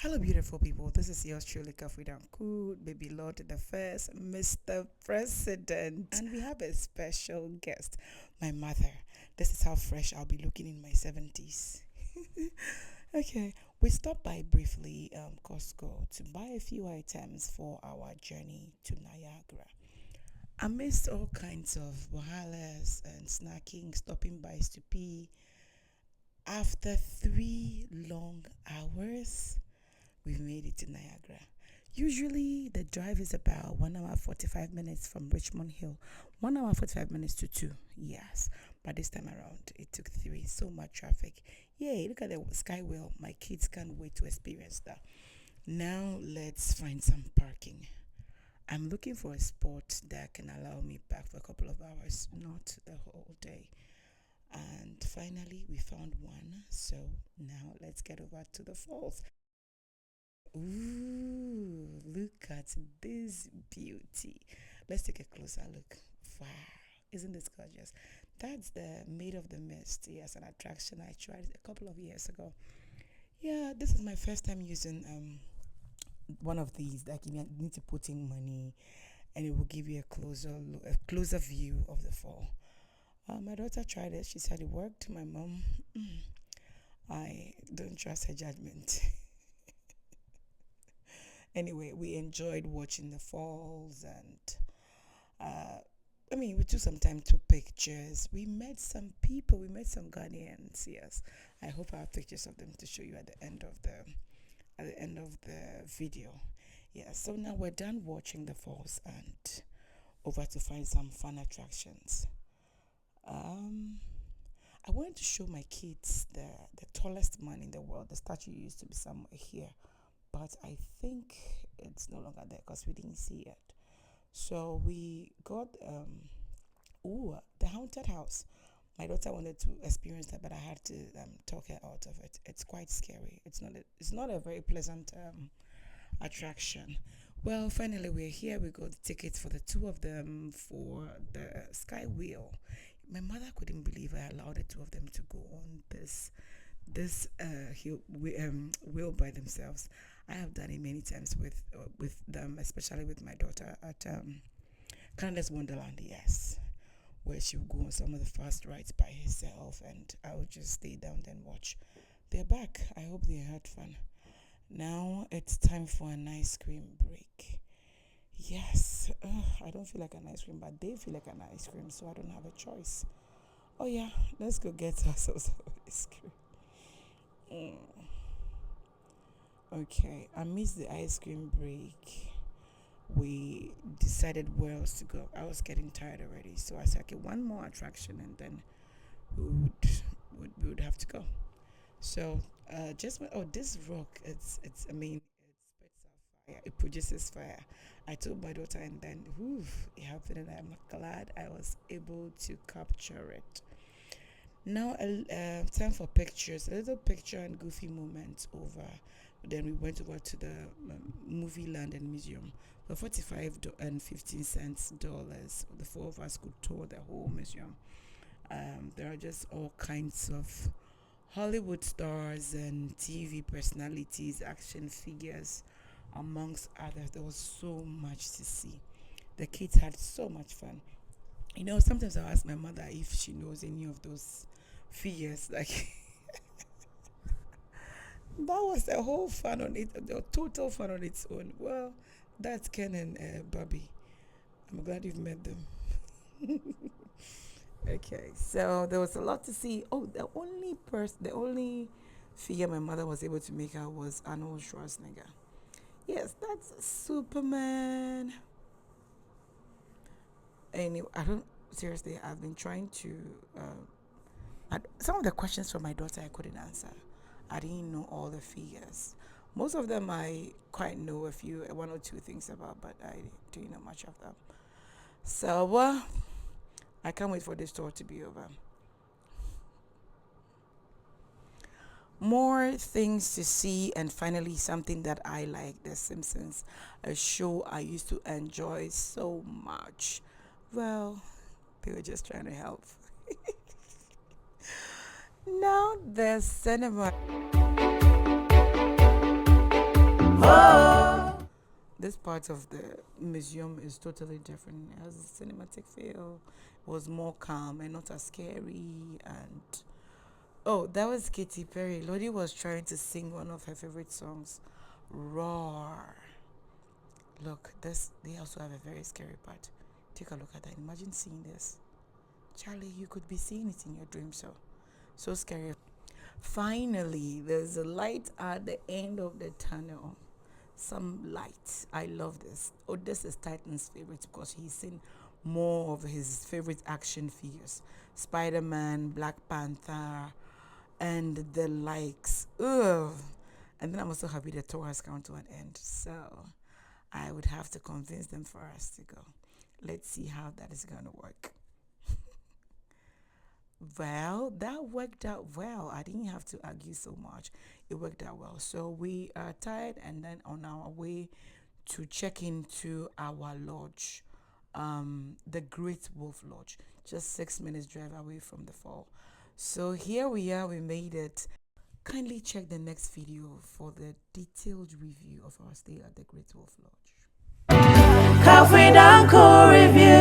Hello, beautiful people. This is yours truly, Kafui Danku, baby Lord the First, Mr. President. And we have a special guest, my mother. This is how fresh I'll be looking in my 70s. Okay, we stopped by briefly Costco to buy a few items for our journey to Niagara. Amidst all kinds of wahalas and snacking, stopping by to pee, after 3 long hours, we've made it to Niagara. Usually the drive is about 1 hour 45 minutes from Richmond Hill. 1 hour 45 minutes to 2. Yes. But this time around it took 3. So much traffic. Yay, look at the sky wheel. My kids can't wait to experience that. Now let's find some parking. I'm looking for a spot that can allow me back for a couple of hours, not the whole day. And finally we found one. So now let's get over to the falls. Ooh, look at this beauty. Let's take a closer look. Wow, isn't this gorgeous? That's the Maid of the Mist. Yes, an attraction I tried a couple of years ago. Yeah, this is my first time using one of these. Like you need to put in money, and it will give you a closer view of the fall. My daughter tried it. She said it worked. My mom, I don't trust her judgment. Anyway, we enjoyed watching the falls and we took some time to pictures. We met some people, we met some Ghanaians, yes. I hope I have pictures of them to show you at the end of the video. Yeah, so now we're done watching the falls and over to find some fun attractions. I wanted to show my kids the tallest man in the world. The statue used to be somewhere here, but I think it's no longer there because we didn't see it. So we got the haunted house. My daughter wanted to experience that, but I had to talk her out of it. It's quite scary. It's not a very pleasant attraction. Well, finally we're here. We got tickets for the two of them for the sky wheel. My mother couldn't believe I allowed the two of them to go on this wheel by themselves. I have done it many times with them, especially with my daughter at Canada's Wonderland, yes, where she would go on some of the fast rides by herself, and I would just stay down and watch. They're back. I hope they had fun. Now it's time for an ice cream break. Yes, I don't feel like an ice cream, but they feel like an ice cream, so I don't have a choice. Oh yeah, let's go get ourselves ice cream. Okay, I missed the ice cream break. We decided where else to go. I was getting tired already, so I said, okay, one more attraction, and then we would have to go. So this rock, it spits out fire. It produces fire. I told my daughter, and then it happened, and I'm glad I was able to capture it. Now, time for pictures. A little picture and goofy moments over. Then we went over to the Movieland and museum for 45 and 15 cents dollars. The four of us could tour the whole museum. There are just all kinds of Hollywood stars and TV personalities, action figures, amongst others. There was so much to see. The kids had so much fun. Sometimes I ask my mother if she knows any of those figures. Like that was the whole fun on it, the total fun on its own. Well, that's Ken and Bobby. I'm glad you've met them. Okay, so there was a lot to see. Oh, the only figure my mother was able to make out was Arnold Schwarzenegger. Yes, that's Superman. Anyway, I've been trying to. Some of the questions from my daughter I couldn't answer. I didn't know all the figures. Most of them I quite know one or two things about, but I didn't know much of them. So, I can't wait for this tour to be over. More things to see, and finally something that I like, The Simpsons, a show I used to enjoy so much. Well, they were just trying to help. Now the cinema. this part of the museum is totally different. It has a cinematic feel. It was more calm and not as scary. And oh, that was Katy Perry. Lodi was trying to sing one of her favorite songs, Roar. Look, this they also have a very scary part. Take a look at that. Imagine seeing this. Charlie, you could be seeing it in your dream, so scary. Finally, there's a light at the end of the tunnel. Some light. I love this. Oh, this is Titan's favorite because he's seen more of his favorite action figures. Spider-Man, Black Panther, and the likes. Ugh. And then I'm also happy the tour has come to an end. So I would have to convince them for us to go. Let's see how that is going to work. Well, that worked out well. I didn't have to argue so much. It worked out well. So we are tired and then on our way to check into our lodge, the Great Wolf Lodge, just 6 minutes drive away from the fall. So here we are, we made it. Kindly check the next video for the detailed review of our stay at the Great Wolf Lodge. Kafui Danku review.